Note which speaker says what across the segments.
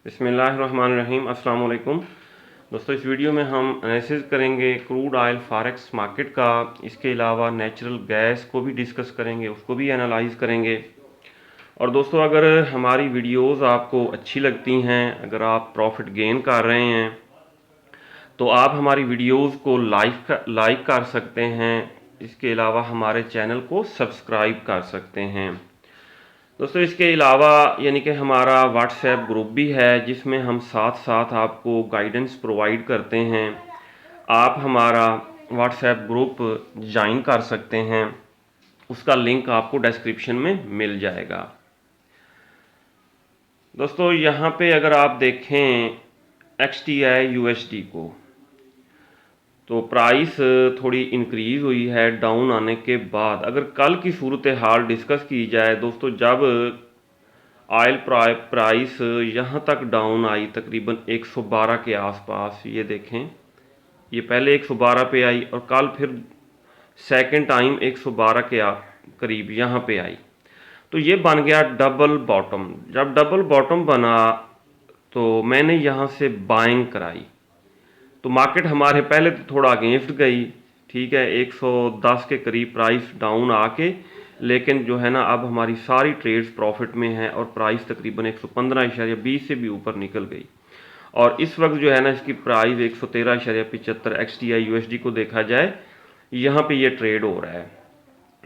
Speaker 1: बिस्मिल्लाहिर्रहमानिर्रहीम। अस्सलाम वालेकुम दोस्तों, इस वीडियो में हम एनालिसिस करेंगे क्रूड ऑयल फॉरेक्स मार्केट का। इसके अलावा नेचुरल गैस को भी डिस्कस करेंगे, उसको भी एनालाइज करेंगे। और दोस्तों, अगर हमारी वीडियोस आपको अच्छी लगती हैं, अगर आप प्रॉफिट गेन कर रहे हैं तो आप हमारी वीडियोस को लाइक कर सकते हैं। इसके अलावा हमारे चैनल को सब्सक्राइब कर सकते हैं। दोस्तों, इसके अलावा यानी कि हमारा व्हाट्सएप ग्रुप भी है जिसमें हम साथ साथ आपको गाइडेंस प्रोवाइड करते हैं। आप हमारा व्हाट्सएप ग्रुप ज्वाइन कर सकते हैं, उसका लिंक आपको डिस्क्रिप्शन में मिल जाएगा। दोस्तों, यहाँ पे अगर आप देखें XTI USD को, तो प्राइस थोड़ी इंक्रीज़ हुई है डाउन आने के बाद। अगर कल की सूरत हाल डिस्कस की जाए दोस्तों, जब ऑयल प्राइस यहाँ तक डाउन आई तकरीबन 112 के आसपास, ये देखें, ये पहले 112 पे आई और कल फिर सेकंड टाइम 112 के करीब यहाँ पे आई, तो ये बन गया डबल बॉटम। जब डबल बॉटम बना तो मैंने यहाँ से बाइंग कराई, तो मार्केट हमारे पहले तो थोड़ा अगेंस्ट गई, ठीक है, 110 के करीब प्राइस डाउन आके, लेकिन जो है ना अब हमारी सारी ट्रेड्स प्रॉफिट में हैं और प्राइस तकरीबन 115.20 से भी ऊपर निकल गई। और इस वक्त जो है ना इसकी प्राइस 113.75 XTI USD को देखा जाए, यहाँ पे ये ट्रेड हो रहा है।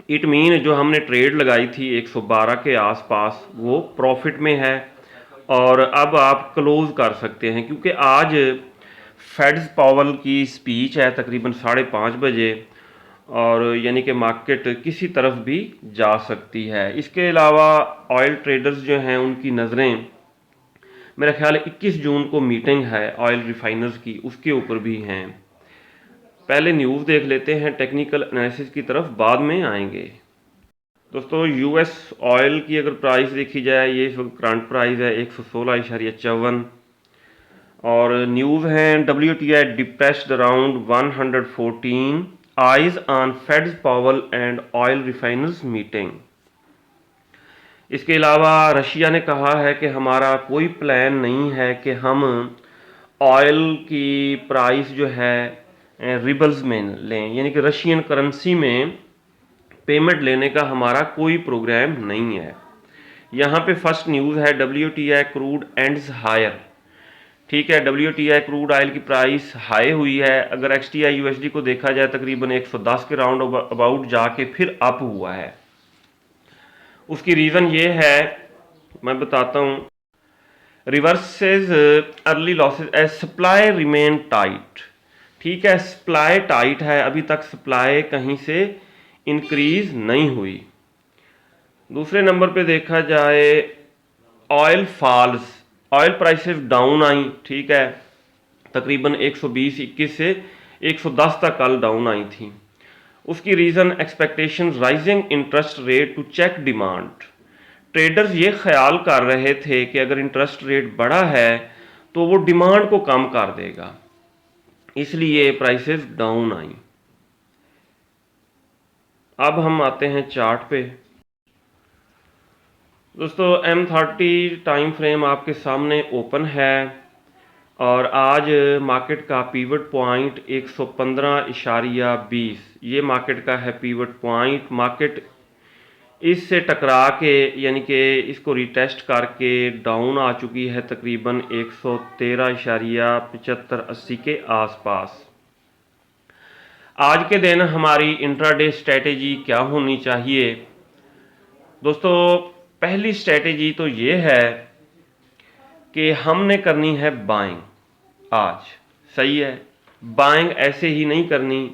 Speaker 1: इट मीन जो हमने ट्रेड लगाई थी 112 के आसपास वो प्रॉफिट में है और अब आप क्लोज कर सकते हैं, क्योंकि आज फेड्स पावल की स्पीच है तकरीबन 5:30 बजे, और यानी कि मार्केट किसी तरफ भी जा सकती है। इसके अलावा ऑयल ट्रेडर्स जो हैं उनकी नज़रें, मेरा ख्याल है 21 जून को मीटिंग है ऑयल रिफाइनर्स की, उसके ऊपर भी हैं। पहले न्यूज़ देख लेते हैं, टेक्निकल एनालिसिस की तरफ बाद में आएंगे। दोस्तों, US ऑयल की अगर प्राइस देखी जाए, ये इस वक्त करंट प्राइस है 116.54, और न्यूज़ हैं WTI depressed around 114, eyes on fades पावल एंड ऑयल रिफाइनर्स मीटिंग। इसके अलावा रशिया ने कहा है कि हमारा कोई प्लान नहीं है कि हम ऑयल की प्राइस जो है रिबल्स में लें, यानी कि रशियन करेंसी में पेमेंट लेने का हमारा कोई प्रोग्राम नहीं है। यहाँ पे फर्स्ट न्यूज़ है WTI क्रूड एंड्स हायर, ठीक है, WTI क्रूड ऑयल की प्राइस हाई हुई है। अगर XTI USD को देखा जाए तकरीबन 110 के राउंड अबाउट जाके फिर अप हुआ है। उसकी रीज़न ये है, मैं बताता हूँ, reverses early losses as supply remain tight, ठीक है, सप्लाई टाइट है, अभी तक सप्लाई कहीं से इंक्रीज नहीं हुई। दूसरे नंबर पे देखा जाए oil falls, oil prices down आई, ठीक है, तकरीबन 120-21 से 110 तक कल डाउन आई थी। उसकी reason expectation rising interest rate to check demand. Traders ये ख्याल कर रहे थे कि अगर इंटरेस्ट रेट बढ़ा है तो वो डिमांड को कम कर देगा, इसलिए प्राइसेस डाउन आई। अब हम आते हैं चार्ट पे। दोस्तों, M30 टाइम फ्रेम आपके सामने ओपन है और आज मार्केट का पीवट पॉइंट 115.20, ये मार्केट का है पीवट पॉइंट। मार्केट इससे टकरा के यानी कि इसको रिटेस्ट करके डाउन आ चुकी है तकरीबन 113.75-80 के आसपास। आज के दिन हमारी इंट्राडे स्ट्रेटेजी क्या होनी चाहिए दोस्तों? पहली स्ट्रेटेजी तो ये है कि हमने करनी है बाइंग आज, सही है, बाइंग ऐसे ही नहीं करनी।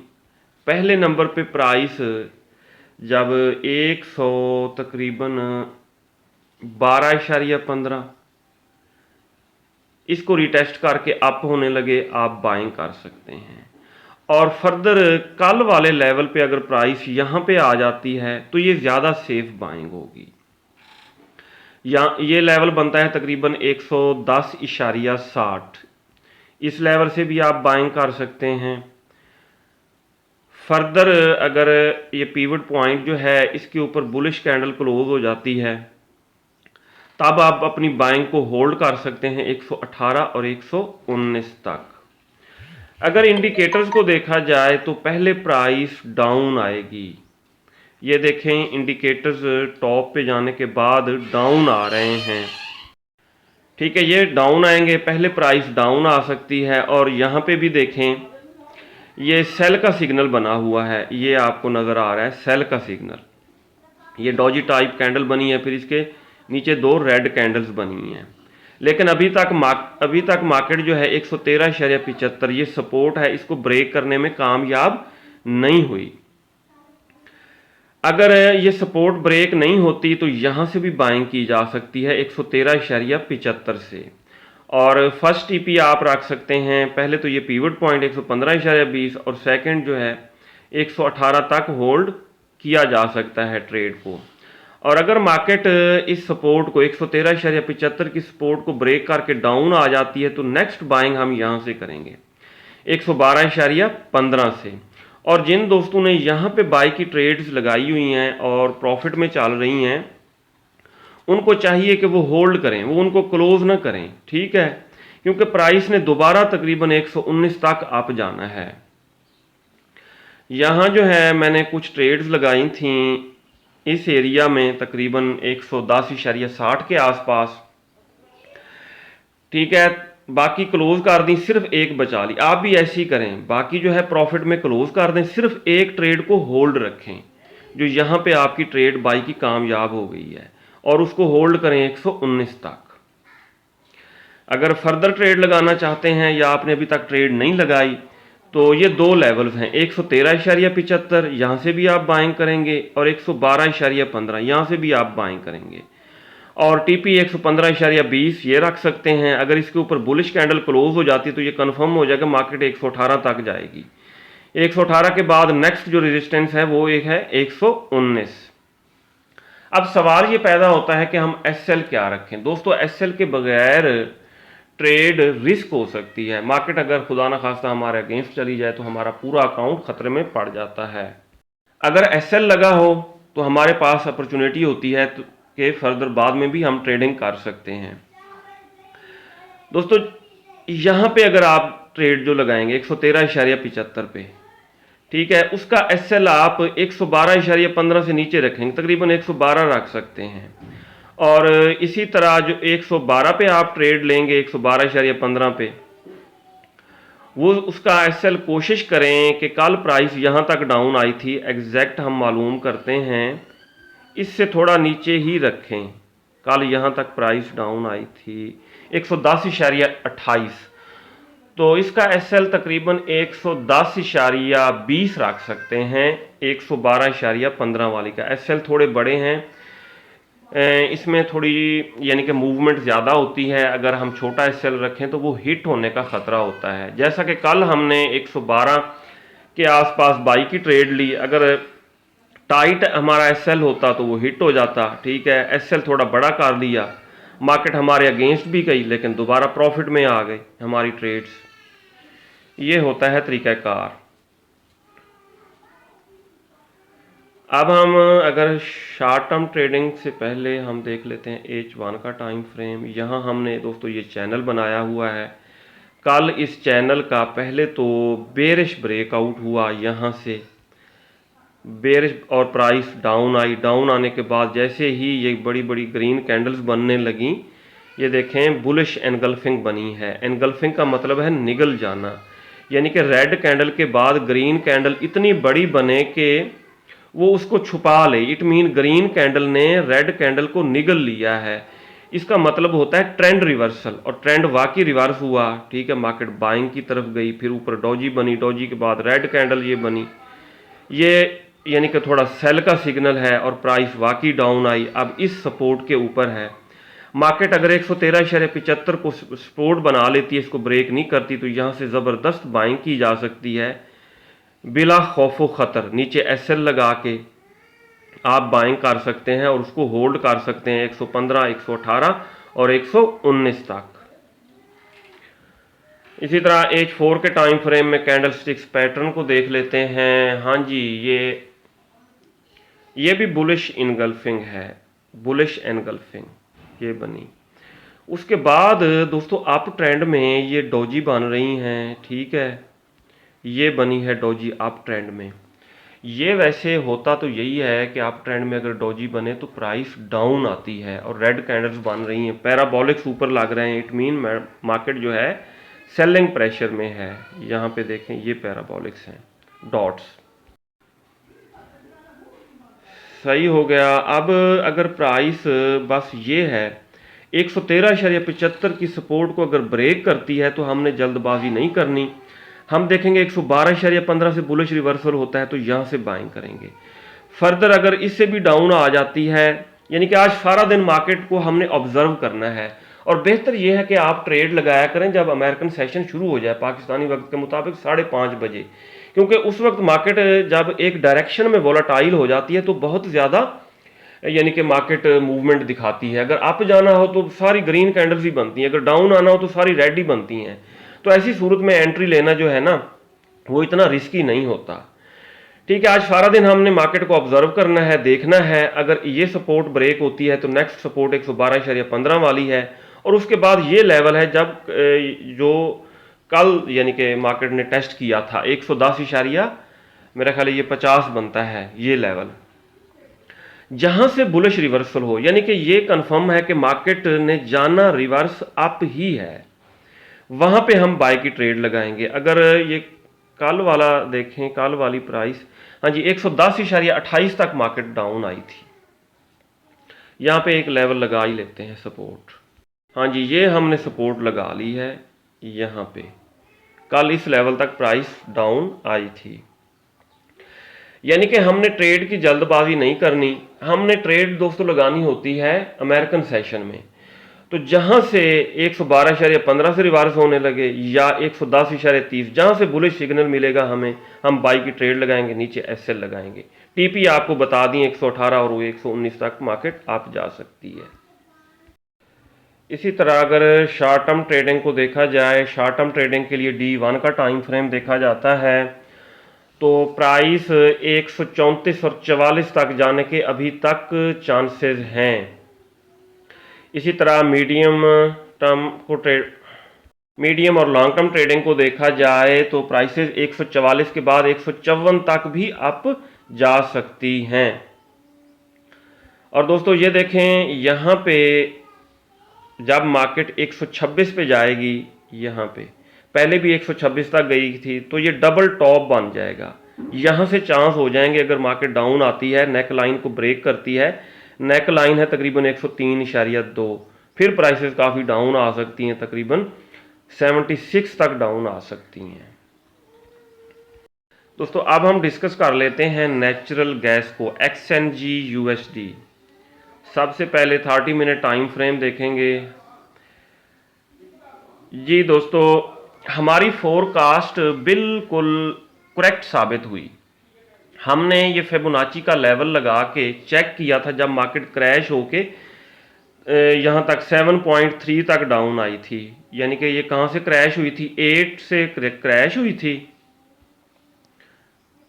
Speaker 1: पहले नंबर पे प्राइस जब 100 तकरीबन 12.15 इसको रिटेस्ट करके अप होने लगे, आप बाइंग कर सकते हैं। और फर्दर कल वाले लेवल पे अगर प्राइस यहाँ पे आ जाती है तो ये ज़्यादा सेफ बाइंग होगी। ये लेवल बनता है तकरीबन 110.60, इस लेवल से भी आप बाइंग कर सकते हैं। फर्दर अगर ये पीवट पॉइंट जो है इसके ऊपर बुलिश कैंडल क्लोज हो जाती है तब आप अपनी बाइंग को होल्ड कर सकते हैं 118 और 119 तक। अगर इंडिकेटर्स को देखा जाए तो पहले प्राइस डाउन आएगी। ये देखें, इंडिकेटर्स टॉप पे जाने के बाद डाउन आ रहे हैं। ठीक है, ये डाउन आएंगे, पहले प्राइस डाउन आ सकती है। और यहाँ पे भी देखें, ये सेल का सिग्नल बना हुआ है, ये आपको नज़र आ रहा है सेल का सिग्नल। ये डॉजी टाइप कैंडल बनी है, फिर इसके नीचे दो रेड कैंडल्स बनी हैं। लेकिन अभी तक मार्केट जो है 113.75 ये सपोर्ट है, इसको ब्रेक करने में कामयाब नहीं हुई। अगर ये सपोर्ट ब्रेक नहीं होती तो यहाँ से भी बाइंग की जा सकती है 113.75 से। और फर्स्ट टीपी आप रख सकते हैं, पहले तो ये पीवट पॉइंट 115.20 और सेकंड जो है 118 तक होल्ड किया जा सकता है ट्रेड को। और अगर मार्केट इस सपोर्ट को 113.75 की सपोर्ट को ब्रेक करके डाउन आ जाती है तो नेक्स्ट बाइंग हम यहाँ से करेंगे 112.15 से। और जिन दोस्तों ने यहाँ पे बाई की ट्रेड्स लगाई हुई हैं और प्रॉफिट में चल रही हैं, उनको चाहिए कि वो होल्ड करें, वो उनको क्लोज ना करें, ठीक है, क्योंकि प्राइस ने दोबारा तकरीबन 119 तक अप जाना है। यहाँ जो है मैंने कुछ ट्रेड्स लगाई थी इस एरिया में तकरीबन 110.60 के आसपास, ठीक है, बाकी क्लोज कर दी, सिर्फ एक बचा ली। आप भी ऐसे ही करें, बाकी जो है प्रॉफिट में क्लोज कर दें, सिर्फ एक ट्रेड को होल्ड रखें जो यहाँ पे आपकी ट्रेड बाई की कामयाब हो गई है, और उसको होल्ड करें 119 तक। अगर फर्दर ट्रेड लगाना चाहते हैं या आपने अभी तक ट्रेड नहीं लगाई तो ये दो लेवल्स हैं, 113.75 यहाँ से भी आप बाइंग करेंगे और 112.15 यहाँ से भी आप बाइंग करेंगे। और टीपी 115.20 ये रख सकते हैं। अगर इसके ऊपर बुलिश कैंडल क्लोज हो जाती तो ये कंफर्म हो जाएगा मार्केट 118 तक जाएगी। 118 के बाद नेक्स्ट जो रेजिस्टेंस है वो एक है 119। अब सवाल ये पैदा होता है कि हम एसएल क्या रखें। दोस्तों, एसएल के बगैर ट्रेड रिस्क हो सकती है। मार्केट अगर खुदा ना खास्ता हमारे अगेंस्ट चली जाए तो हमारा पूरा अकाउंट खतरे में पड़ जाता है। अगर एसएल लगा हो तो हमारे पास अपॉर्चुनिटी होती है कि फर्दर बाद में भी हम ट्रेडिंग कर सकते हैं। दोस्तों, यहाँ पे अगर आप ट्रेड जो लगाएंगे 113.75 पे, ठीक है, उसका एसएल आप 112.15 से नीचे रखेंगे, तकरीबन 112 रख सकते हैं। और इसी तरह जो 112 पे आप ट्रेड लेंगे 112.15 पे, वो उसका एसएल कोशिश करें कि कल प्राइस यहाँ तक डाउन आई थी, एग्जैक्ट हम मालूम करते हैं, इससे थोड़ा नीचे ही रखें। कल यहाँ तक प्राइस डाउन आई थी 110.28, तो इसका एसएल तकरीबन 110.20 रख सकते हैं। 112.15 वाली का एसएल थोड़े बड़े हैं, इसमें थोड़ी यानी कि मूवमेंट ज़्यादा होती है। अगर हम छोटा एसएल रखें तो वो हिट होने का ख़तरा होता है। जैसा कि कल हमने 112 के आसपास बाई की ट्रेड ली, अगर टाइट हमारा एसएल होता तो वो हिट हो जाता, ठीक है, एसएल थोड़ा बड़ा कर लिया, मार्केट हमारे अगेंस्ट भी गई लेकिन दोबारा प्रॉफिट में आ गई हमारी ट्रेड्स। ये होता है तरीक़ाकार। अब हम अगर शॉर्ट टर्म ट्रेडिंग से पहले हम देख लेते हैं H1 का टाइम फ्रेम। यहाँ हमने दोस्तों ये चैनल बनाया हुआ है। कल इस चैनल का पहले तो बेरिश ब्रेकआउट हुआ, यहाँ से बेरिश और प्राइस डाउन आई। डाउन आने के बाद जैसे ही ये बड़ी बड़ी ग्रीन कैंडल्स बनने लगी, ये देखें बुलिश एनगल्फिंग बनी है। एनगल्फिंग का मतलब है निगल जाना, यानी कि रेड कैंडल के बाद ग्रीन कैंडल इतनी बड़ी बने कि वो उसको छुपा ले। इट मीन ग्रीन कैंडल ने रेड कैंडल को निगल लिया है। इसका मतलब होता है ट्रेंड रिवर्सल, और ट्रेंड वाकई रिवर्स हुआ, ठीक है, मार्केट बाइंग की तरफ गई, फिर ऊपर डॉजी बनी, डॉजी के बाद रेड कैंडल ये बनी, ये यानी कि थोड़ा सेल का सिग्नल है और प्राइस वाकई डाउन आई। अब इस सपोर्ट के ऊपर है मार्केट। अगर 113.75 को सपोर्ट बना लेती है, इसको ब्रेक नहीं करती, तो यहाँ से ज़बरदस्त बाइंग की जा सकती है बिला खौफ व ख़तर। नीचे एसएल लगा के आप बाइंग कर सकते हैं और उसको होल्ड कर सकते हैं 115, 118 और 119 तक। इसी तरह H4 के टाइम फ्रेम में कैंडल स्टिक्स पैटर्न को देख लेते हैं। हाँ जी, ये भी बुलिश इनगल्फिंग है, बुलिश एनगल्फिंग। ये बनी। उसके बाद दोस्तों अप ट्रेंड में ये डोजी बन रही हैं, ठीक है, ये बनी है डोजी अप ट्रेंड में। ये वैसे होता तो यही है कि अप ट्रेंड में अगर डोजी बने तो प्राइस डाउन आती है, और रेड कैंडल्स बन रही हैं, पैराबोलिक्स ऊपर लग रहे हैं, इट मीन मार्केट जो है सेलिंग प्रेशर में है। यहाँ पे देखें ये पैराबोलिक्स हैं, डॉट्स, सही हो गया। अब अगर प्राइस बस ये है 113.75 की सपोर्ट को अगर ब्रेक करती है तो हमने जल्दबाजी नहीं करनी, हम देखेंगे 112.15 से बुलिश रिवर्सल होता है तो यहाँ से बाइंग करेंगे। फर्दर अगर इससे भी डाउन आ जाती है, यानी कि आज सारा दिन मार्केट को हमने ऑब्जर्व करना है, और बेहतर यह है कि आप ट्रेड लगाया करें जब अमेरिकन सेशन शुरू हो जाए पाकिस्तानी वक्त के मुताबिक 5:30 बजे, क्योंकि उस वक्त मार्केट जब एक डायरेक्शन में वोलाटाइल हो जाती है तो बहुत ज़्यादा यानी कि मार्केट मूवमेंट दिखाती है। अगर अप जाना हो तो सारी ग्रीन कैंडल्स ही बनती हैं, अगर डाउन आना हो तो सारी रेड ही बनती हैं। तो ऐसी सूरत में एंट्री लेना जो है ना वो इतना रिस्की नहीं होता। ठीक है, आज सारा दिन हमने मार्केट को ऑब्जर्व करना है, देखना है। अगर ये सपोर्ट ब्रेक होती है तो नेक्स्ट सपोर्ट 112.15 वाली है, और उसके बाद ये लेवल है जब जो कल यानी कि मार्केट ने टेस्ट किया था 110 मेरा ख्याल ये 50 बनता है, ये लेवल जहां से बुलिश रिवर्सल हो, यानी कि ये कंफर्म है कि मार्केट ने जाना रिवर्स अप ही है, वहां पे हम बाय की ट्रेड लगाएंगे। अगर ये कल वाला देखें, कल वाली प्राइस, हाँ जी 110.28 तक मार्केट डाउन आई थी। यहाँ पे एक लेवल लगा ही लेते हैं सपोर्ट, हाँ जी ये हमने सपोर्ट लगा ली है यहाँ पे। कल इस लेवल तक प्राइस डाउन आई थी, यानी कि हमने ट्रेड की जल्दबाजी नहीं करनी, हमने ट्रेड दोस्तों लगानी होती है अमेरिकन सेशन में। तो जहां से 112.15 से रिवर्स होने लगे या 110.30 जहां से बुलिश सिग्नल मिलेगा हमें, हम बाई की ट्रेड लगाएंगे, नीचे एसएल लगाएंगे। टीपी आपको बता दी 118 और वो 119 तक मार्केट आप जा सकती है। इसी तरह अगर शॉर्ट टर्म ट्रेडिंग को देखा जाए, शॉर्ट टर्म ट्रेडिंग के लिए D1 का टाइम फ्रेम देखा जाता है तो प्राइस 134 और 44 तक जाने के अभी तक चांसेस हैं। इसी तरह मीडियम और लॉन्ग टर्म ट्रेडिंग को देखा जाए तो प्राइसेस 144 के बाद 154 तक भी अप जा सकती हैं। और दोस्तों ये देखें, यहाँ पे जब मार्केट 126 पे जाएगी, यहाँ पे पहले भी 126 तक गई थी, तो ये डबल टॉप बन जाएगा। यहाँ से चांस हो जाएंगे अगर मार्केट डाउन आती है, नेक लाइन को ब्रेक करती है, नेक लाइन है तकरीबन 103.2, फिर प्राइसेस काफ़ी डाउन आ सकती हैं, तकरीबन 76 तक डाउन आ सकती हैं। दोस्तों अब हम डिस्कस कर लेते हैं नेचुरल गैस को, XNG USD। सबसे पहले 30 मिनट टाइम फ्रेम देखेंगे। जी दोस्तों, हमारी फोरकास्ट बिल्कुल करेक्ट साबित हुई। हमने ये फिबोनाची का लेवल लगा के चेक किया था जब मार्केट क्रैश होके यहाँ तक 7.3 तक डाउन आई थी, यानी कि ये कहाँ से क्रैश हुई थी, 8 से क्रैश हुई थी।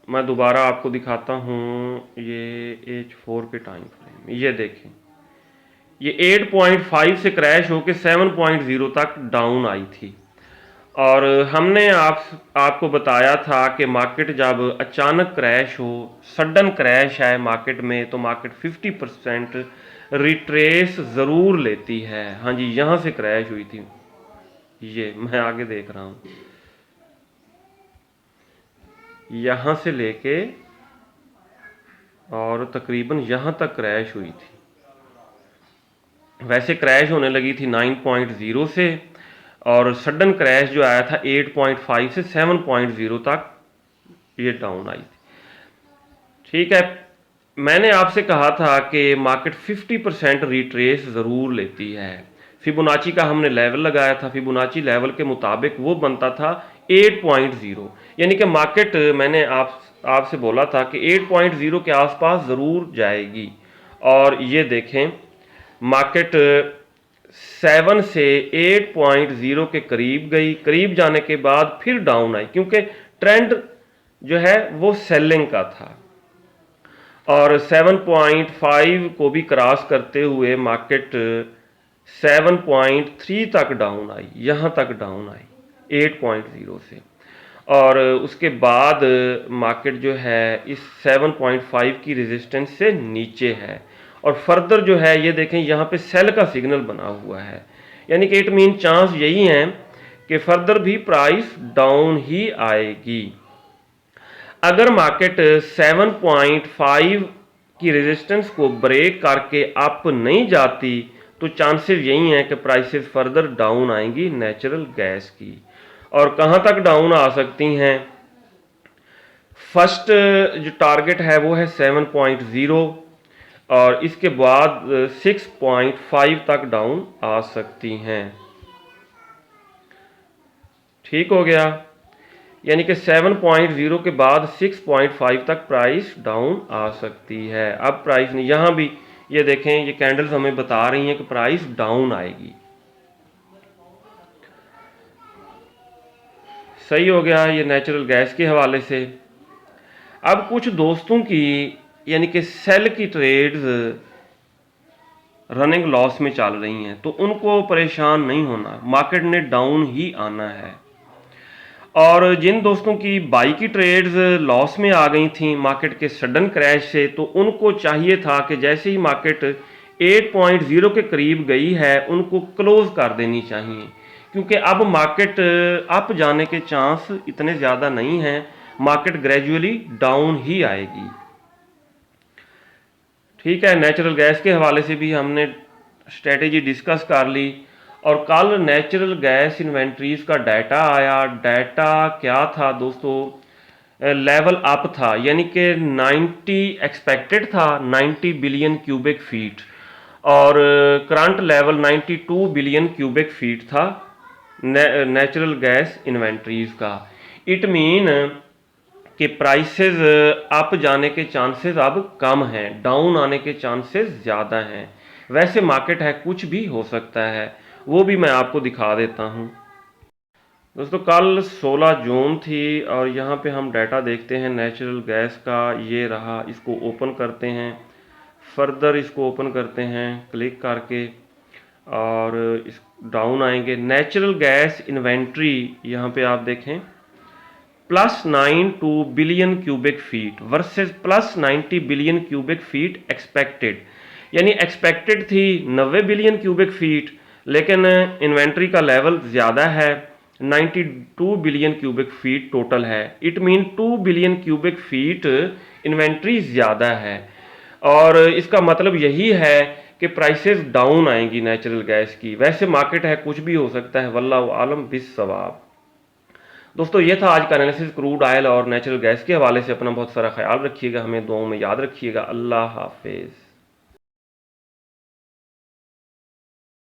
Speaker 1: मैं दोबारा आपको दिखाता हूँ, ये H4 के टाइम फ्रेम, ये देखें, ये 8.5 से क्रैश होके 7.0 तक डाउन आई थी। और हमने आपको बताया था कि मार्केट जब अचानक क्रैश हो, सडन क्रैश है मार्केट में, तो मार्केट 50% रिट्रेस ज़रूर लेती है। हाँ जी, यहाँ से क्रैश हुई थी, ये मैं आगे देख रहा हूँ, यहाँ से लेके और तकरीबन यहाँ तक क्रैश हुई थी। वैसे क्रैश होने लगी थी 9.0 से, और सडन क्रैश जो आया था 8.5 से 7.0 तक ये डाउन आई थी। ठीक है, मैंने आपसे कहा था कि मार्केट 50% रिट्रेस ज़रूर लेती है। फिबोनाची का हमने लेवल लगाया था, फिबोनाची लेवल के मुताबिक वो बनता था 8.0, यानी कि मार्केट, मैंने आपसे बोला था कि 8.0 के आसपास ज़रूर जाएगी। और ये देखें, मार्केट 7 से 8.0 के करीब गई, करीब जाने के बाद फिर डाउन आई, क्योंकि ट्रेंड जो है वो सेलिंग का था। और 7.5 को भी क्रॉस करते हुए मार्केट 7.3 तक डाउन आई, यहाँ तक डाउन आई 8.0 से, और उसके बाद मार्केट जो है इस 7.5 की रेजिस्टेंस से नीचे है, और फर्दर जो है ये देखें यहाँ पे सेल का सिग्नल बना हुआ है, यानी कि इट मीन चांस यही है कि फर्दर भी प्राइस डाउन ही आएगी। अगर मार्केट 7.5 की रेजिस्टेंस को ब्रेक करके अप नहीं जाती तो चांसेस यही हैं कि प्राइसेस फर्दर डाउन आएंगी नेचुरल गैस की। और कहाँ तक डाउन आ सकती हैं? फर्स्ट जो टारगेट है वो है 7.0, और इसके बाद 6.5 तक डाउन आ सकती हैं। ठीक हो गया, यानी कि 7.0 के बाद 6.5 तक प्राइस डाउन आ सकती है। अब प्राइस नहीं, यहाँ भी ये देखें, ये कैंडल्स हमें बता रही हैं कि प्राइस डाउन आएगी। सही हो गया ये नेचुरल गैस के हवाले से। अब कुछ दोस्तों की यानी कि सेल की ट्रेड्स रनिंग लॉस में चल रही हैं, तो उनको परेशान नहीं होना, मार्केट ने डाउन ही आना है। और जिन दोस्तों की बाई की ट्रेड्स लॉस में आ गई थी मार्केट के सडन क्रैश से, तो उनको चाहिए था कि जैसे ही मार्केट 8.0 के करीब गई है उनको क्लोज कर देनी चाहिए, क्योंकि अब मार्केट अप जाने के चांस इतने ज़्यादा नहीं हैं, मार्केट ग्रेजुअली डाउन ही आएगी। ठीक है, नेचुरल गैस के हवाले से भी हमने स्ट्रेटेजी डिस्कस कर ली। और कल नेचुरल गैस इन्वेंट्रीज का डाटा आया। डाटा क्या था दोस्तों? लेवल अप था, यानी कि 90 एक्सपेक्टेड था, 90 बिलियन क्यूबिक फीट, और current level 92 billion cubic feet था नेचुरल गैस इन्वेंट्रीज का। इट मीन कि प्राइसेस अप जाने के चांसेस अब कम हैं, डाउन आने के चांसेस ज़्यादा हैं। वैसे मार्केट है, कुछ भी हो सकता है, वो भी मैं आपको दिखा देता हूँ। दोस्तों कल 16 जून थी, और यहाँ पे हम डाटा देखते हैं नेचुरल गैस का। ये रहा, इसको ओपन करते हैं, फर्दर इसको ओपन करते हैं क्लिक करके, और इस डाउन आएंगे। नेचुरल गैस इन्वेंट्री यहाँ पे आप देखें +92 billion cubic feet versus +90 billion cubic feet expected, यानी एक्सपेक्टेड थी 90 बिलियन क्यूबिक फीट, लेकिन इन्वेंट्री का लेवल ज़्यादा है, 92 बिलियन क्यूबिक फीट टोटल है। It mean 2 billion cubic feet inventory ज़्यादा है, और इसका मतलब यही है कि प्राइसेस डाउन आएंगी नेचुरल गैस की। वैसे मार्केट है, कुछ भी हो सकता है, वल्लाहु आलम बिस्सवाब। दोस्तों ये था आज का एनालिसिस क्रूड ऑयल और नेचुरल गैस के हवाले से। अपना बहुत सारा ख्याल रखिएगा, हमें दुआओं में याद रखिएगा। अल्लाह हाफिज़।